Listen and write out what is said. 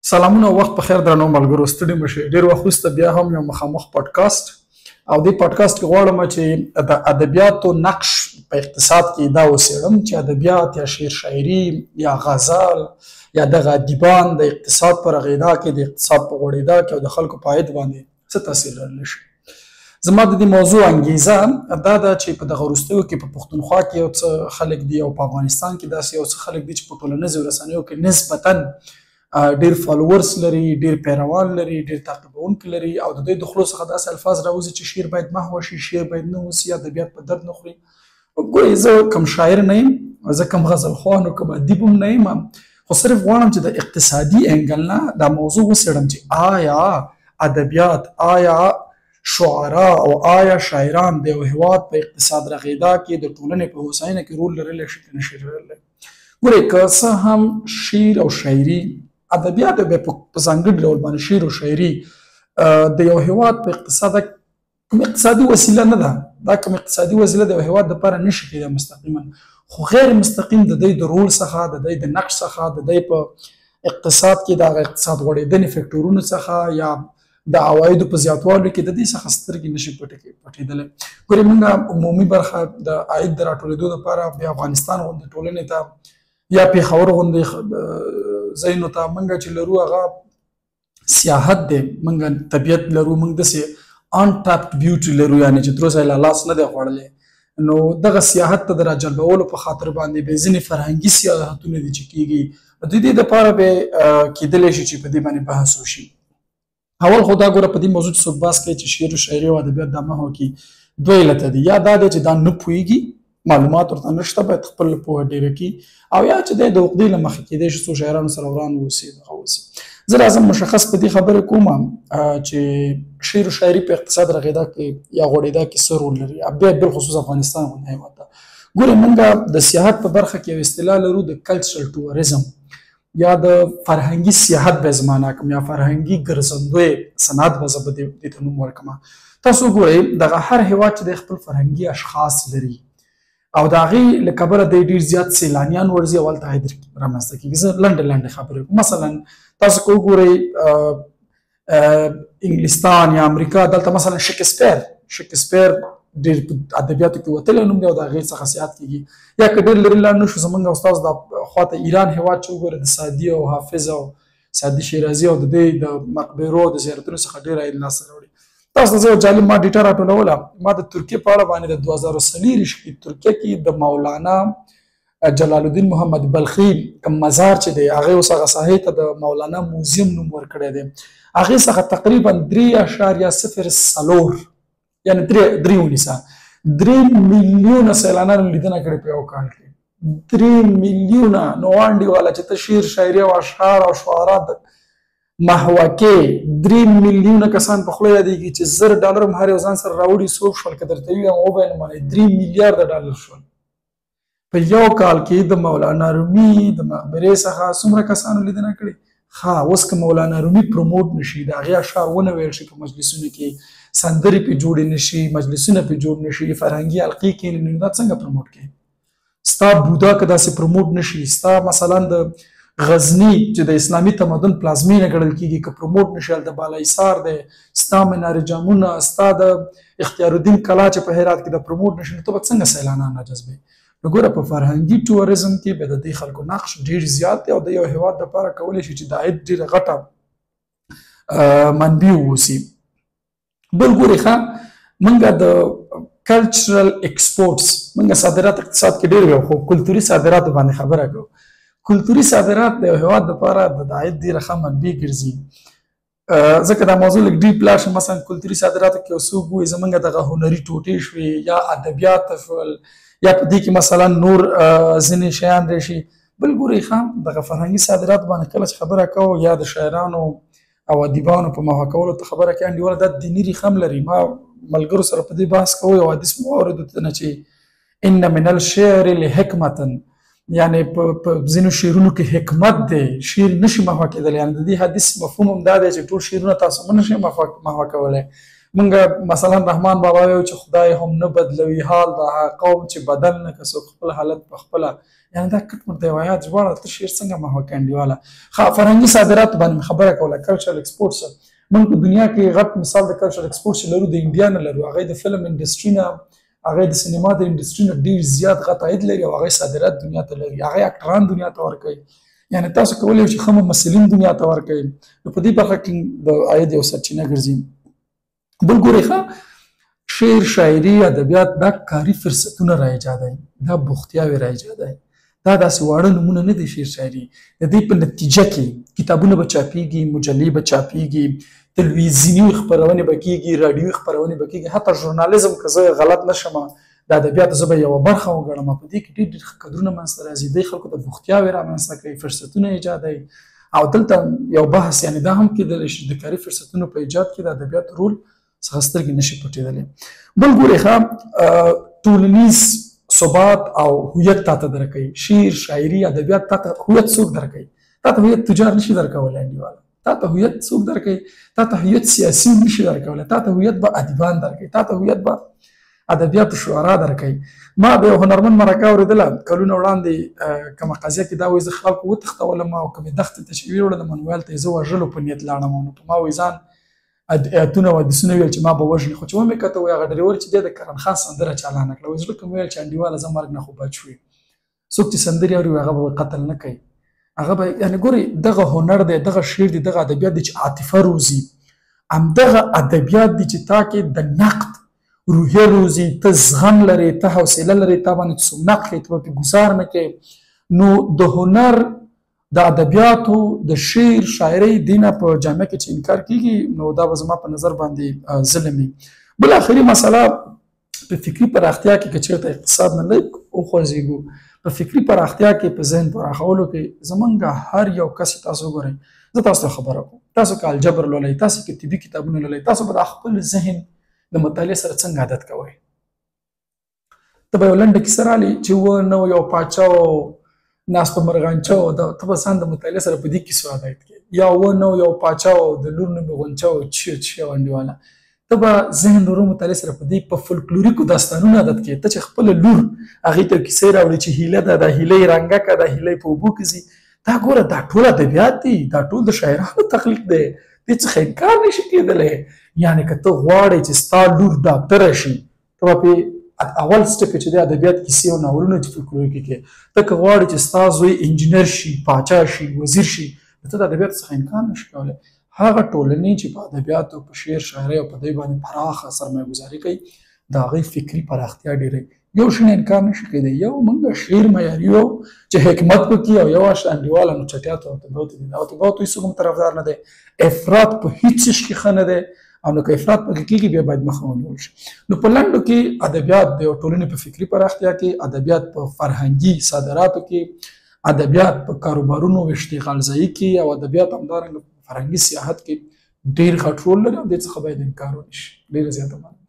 سلامونه او وخت په خیر درنو ملګرو ستړي مشئ ډېر وخت وروسته بیا هم یو مخامخ پادکاسټ او دې پادکاسټ کې غواړم چې د ادبیاتو نقش په اقتصاد کې دا وڅېړم چې ادبیات یا شعر شاعري یا غزل یا دغه ادیبان د اقتصاد په رغېدا کې د اقتصاد په غوړېدا کې او د خلکو په عاید باندې څه تاثیر لرلی شي. زما د دې موضوع انګیزه دا ده چې په دغه وروستیو کې په پښتونخوا کې یو څه خلک دي او په افغانستان کې داسې یو څه خلک دي چې په ټولنیزو رسنیو کې نسبتاً ډیر فالوورز لري، ډیر پیروان لري، ډیر تعقیبونکي لري او د دوی د خولو څخه داسې الفاظ راوځي چې شعر باید محو شي، شعر باید نه اوسي، ادبیات په درد نه خوري. ګورئ زه کم شاعر نه یم، زه کم غزل خوان او کم ادیب هم نه یم، خو صرف غواړم چې د اقتصادي انګل نه دا موضوع وڅېړم چې آیا ادبیات، آیا شعرا او آیا شاعران د یو هېواد په اقتصاد رغېدا کې د ټولنې په هوساینه کې رول لرلی شي که نه شي لرلی. ګورئ که څه هم شعر او شاعري ادبیات بیا په ځانګړي ډول باندې شعر او شاعري د یو هېواد په کوم اقتصادي وسیله نه ده، دا کوم اقتصادي وسیله د یو هېواد دپاره نه شي کېدی مستقیما، خو غیر مستقیم د دوی د رول څخه، د دوی د نقش څخه، د دوی په اقتصاد کې د هغه اقتصاد غوړېدنې فکټورونو څخه یا د عوایدو په زیاتوالي کې د دې څخه سترګې نشي پټېدلی. ګورئ موږ عمومي برخه د عاید د راټولېدو لپاره بیا افغانستان غوندې ټولنې ته یا پېښور غوندې ځایونو ته موږ چې لرو هغه سیاحت دی، موږ طبیعت لرو، موږ داسې ان ټاپډ بیوټي لرو، یعنې چې تر اوسه یې لا لاس نه دی خوړلی. نو دغه سیاحت ته د راجلبولو په خاطر باندې بیا ځینې فرهنګي سیاحتونه دي چې کېږي، د دې دپاره به کېدلی شي چې په دې باندې بحث وشي. اول خو دا ګوره په دې موضوع چې څوک بحث کوي چې شعر و شاعري او ادبیات دا محو کړي، دوه علته دي، یا دا دی چې دا نه پوهېږي، معلومات ورته نشته، باید خپل پوهه ډېره کړي، او یا چې دی د عقدې له مخې کېدی شي څو شاعرانو سره وران واوسي دغه واوسي. زه راځم مشخص په دې خبرې کوم چې شعر و شاعري په اقتصاد رغېدا کې یا غوړېدا کې څه رول لري، بیا بالخصوص افغانستان غوندې هېواد ته. ګورئ موږ د سیاحت په برخه کې یو اصطلاح لرو د کلچرل ټوریزم یا د فرهنګي سیاحت به زما ناکم یا فرهنګي ګرځندوی صنعت به زه به دې ته نوم ورکړم. تاسو ګورئ دغه هر هېواد چې دی خپل فرهنګي اشخاص لري او د هغې له کبله دی ډېر زیات سیلانیان ورځي او هلته عاید رامنځته کېږي. زه لنډې خبرې کوم. مثلا تاسو که وګورئ انګلستان یا امریکا، دلته مثلا شکسپیر ډېر په ادبیاتو کې وتلی نوم دی او د هغې څخه سیاحت کېږي. یا که ډېر لرې لاړ نه شو زموږ استاذ د خواته ایران هېواد چې وګورئ د سعدي او حافظ او سعدي شیرازي او د دې د مقبرو او د زیارتونو څخه ډېر عاید لاسته راوړي. تاسو ته زه یو جالب ما ډیټا راټولوله، ما د ترکیې په اړه باندې د 2024 کې ترکیه کې د مولانا جلال الدین محمد بلخي کوم مزار چې دی هغې اوس هغه ساحې ته د مولانا موزیم نوم ورکړی دی، هغې څخه تقریبا 3.04 یعنې 3 میلیونه سیلانانو لیدنه کړې په یو کال کې. 3 میلیونه نو وانډې والا چې ته شعر شاعري او اشعار او شعرا محوه کې 3 میلیونه کسان په خوله یادېږي چې $1000 هم هر یو ځان سره راوړي څوک شول که درته ووایم وبایم منئ 3 میلیارده ډالر شول په یو کال کې. د مولانا رومي د مقبرې څخه څومره کسانو لیدنه کړې؟ اوس که مولانا رومي پروموټ نشي، د هغې اشعار ونه ویل شي په مجلسونو کې، سندرې پې جوړې نشي، مجلسونه پې جوړ نشي، فرهنګي حلقې کښېني، نو دا څنګه پروموټ کوي؟ ستا بودا که داسې پروموټ نشي، ستا مثلا د غزني چې د اسلامي تمدن پلازمینه ګڼل کېږي که پروموټ نشي، هلته بالاحصار دی، ستا منار جامونه، ستا د اختیار الدین کلا چې په هرات کې د پروموټ نشي، نو ته به څنګه سیلانان راجذبوې؟ نو ګوره په فرهنګي ټوریزم کې به د دې خلکو نقش ډېر زیات دی او د یو هېواد دپاره کولی شي چې د عاید ډېره غټه منبع واوسي. بل ګورئ ښه موږ د کلچرل ایکسپورټس، موږ صادرات اقتصاد کې ډېر ویو خو کلتوري صادراتو باندې خبره کوو. کلتوري صادرات د یو هېواد دپاره د عاید ډېره ښه منبع ګرځي. ځکه دا موضوع لږ ډیپ لاړ شم، مثلا کلتوري صادراتو کې یو څوک ووایي زموږ دغه هنري ټوټې شوې یا ادبیات شول یا په دې کې مثلا نور ځینې شیان راشي. بل ګورئ ښه دغه فرهنګي صادرات باندې کله چې خبره کوو یا د شاعرانو او ادیبانو په محوه کولو ته خبره کوي انډیواله دا دیني ریښه هم لري. ما ملګرو سره په دې بحث کوو، یو حدیث مو واورېدو نه چې ان من الشعر لحکمة، یعنې په ځینو شعرونو کې حکمت دی، شعر نشي محوه کېدلی. یعنې د دې حدیث مفهوم هم دا دی چې ټول شعرونه تاسو هم نشئ محوه کولی. مونږ مثلا رحمان بابا وایو چې خدای هم نه بدلوي حال د قوم چې بدل نه که څوک خپل حالت په خپله، یعنې دا کټ مټ روایات ژباړه ته شعر څنګه محوه کړې انډیواله. فرهنګي صادراتو باندې مې خبره کوله، کلچرل ایکسپورټس. مونږ په دنیا کې غټ مثال د کلچرل ایکسپورټس چې لرو د انډیا نه لرو، هغه د فلم انډسټري نه، هغه د سینما د انډسټري نه ډېر زیات غټ عاید لري او هغه صادرات دنیا ته لري، هغه اکټران دنیا ته ورکوي. یعنې تاسو کولی شئ ښه ممثلین دنیا ته ورکوي. نو په دې برخه کې د عاید یو سرچینه ګرځي. بل ګورئ ښه، شعر، شاعري، ادبیات دا کاري فرصتونه را ایجادوي، دا بوختیاوې را ایجادوي. دا داسې واړه نومونه نه دي شعر شاعري. د دې په نتیجه کې کتابونه به چاپېږي، مجلې به چاپېږي، تلویزیوني خپرونې به کېږي، راډیوي خپرونې به کېږي، حتی ژورنالیزم که زه غلط نه شم د ادبیاتو زه به یوه برخه وګڼم. په دې کې ډېر ډېر ښه کدرونه منځته راځي، دی خلکو ته بوختیاوې رامنځته کوي، فرصتونه ایجادوي. او دلته یو بحث یعنې دا هم کېدلی شي د کاري فرصتونو په ایجاد کې د ادبیاتو رول څخه سترګې نشي پټېدلی. بل ګورئ ښه، ټولنیز ثبات او هویت تا ته درکوي. شعر، شاعري، ادبیات تا ته هویت څوک درکوي؟ تا ته هویت تجار نشي درکولی انډیواله. تا ته هویت څوک درکوي؟ تا ته هویت سیاسي نشي درکولی، تا ته هویت به ادیبان درکوي، تا ته هویت به ادبیاتو شعرا درکوي. ما د یو هنرمند مرکه اورېدله کلونه وړاندې، کومه قضیه کې دا وایي زه خلکو وتښتولم او کومې دښتې ته چې ویوړلم نو هلته یې زه وژلو په نیت لاړم. نو په ما وایي ځان اتونه او حدیثونه ویل چې ما به وژني، خو چې ومې کته وایي هغه ډریور چې دی د کرن خان سندره چالانه کړه، وایي زړه کې مې ویل چې انډیواله زه مرګ نه خو بچ شوې. څوک چې سندرې اوري هغه به قتل نه کوي، هغه به یعنې ګورئ دغه هنر دی، دغه شعر دی، دغه ادبیات دی چې عاطفه روزي. همدغه ادبیات دی چې تا کې د نقد روحیه روزي، ته زغم لرې، ته حوصله لرې، تا باندې څوک نقد کوي ته به پرې ګزار نه کوې. نو د هنر، د ادبیاتو، د شعر، شاعرۍ دې نه په جامعه کې چې انکار کېږي نو دا به زما په نظر باندې ظلم وي. بل آخري مسله په فکري پراختیا کې که چېرته اقتصاد نه لږ وخوځېږو، په فکري پراختیا کې، په ذهن پراخولو کې زمونږ هر یو کس تاسو وګورئ، زه تاسو ته خبره کوم، تاسو که الجبر لولئ، تاسو که طبي کتابونه لولئ، تاسو به د خپل ذهن د مطالعې سره څنګه عادت کوئ؟ ته به یو لنډه کیسه رالي چې و نه یو پاچا و ناست په مرغانچه و، ته به ځان د مطالعې سره په دې کیسو عادت کړې. یا و نه یو پاچا و د لور نوم یې غونچه و چی و انډیواله، ته به ذهن د ورو مطالعې سره په دې په فولکلوریکو داستانونو عادت کړې. ته چې خپله لور هغې ته کیسې راوړې چې هیله ده، دا هیله یې رنګه که، دا هیله یې په اوبو کې ځي، دا ګوره دا ټول ادبیات دي، دا ټول د شاعرانو تخلیق دی، دې څخه انکار نشي کېدلی. یعنې که ته غواړې چې ستا لور ډاکټره شي، ته به پرې اول سټپ چې دی ادبیات کیسې او ناولونه چې فولکلوریکي کې، ته که غواړې چې ستا زوی انجینر شي، پاچا شي، وزیر شي، ته د ادبیاتو څخه انکار نشي کولی. هغه ټولنې چې په ادبیاتو، په شعر، شاعرۍ او په دې باندې پراخه سرمایه ګزاري کوي، د هغوی فکري پراختیا ډېروي. یو شی نه انکار نشي کېدی، یو موږ شعر معیاري و چې حکمت پکې، او یو انډیواله نو چټیات او ادبیات دي. ادبیاتو هېڅوک هم طرفدار نه دی، افراط په هېڅ څه کې ښه نه دی، او نو که افراط پکې کېږي بیا باید مخه ونیول شي. نو په لنډو کې ادبیات د یو ټولنې په فکري پراختیا کې، ادبیات په فرهنګي صادراتو کې، ادبیات په کاروبارونو او اشتغال ځایي کې، او ادبیات همدارنګه په فرهنګي سیاحت کې ډېر غټ رول لري او دې څخه باید انکار ونه شي. ډېره زیاته مننه.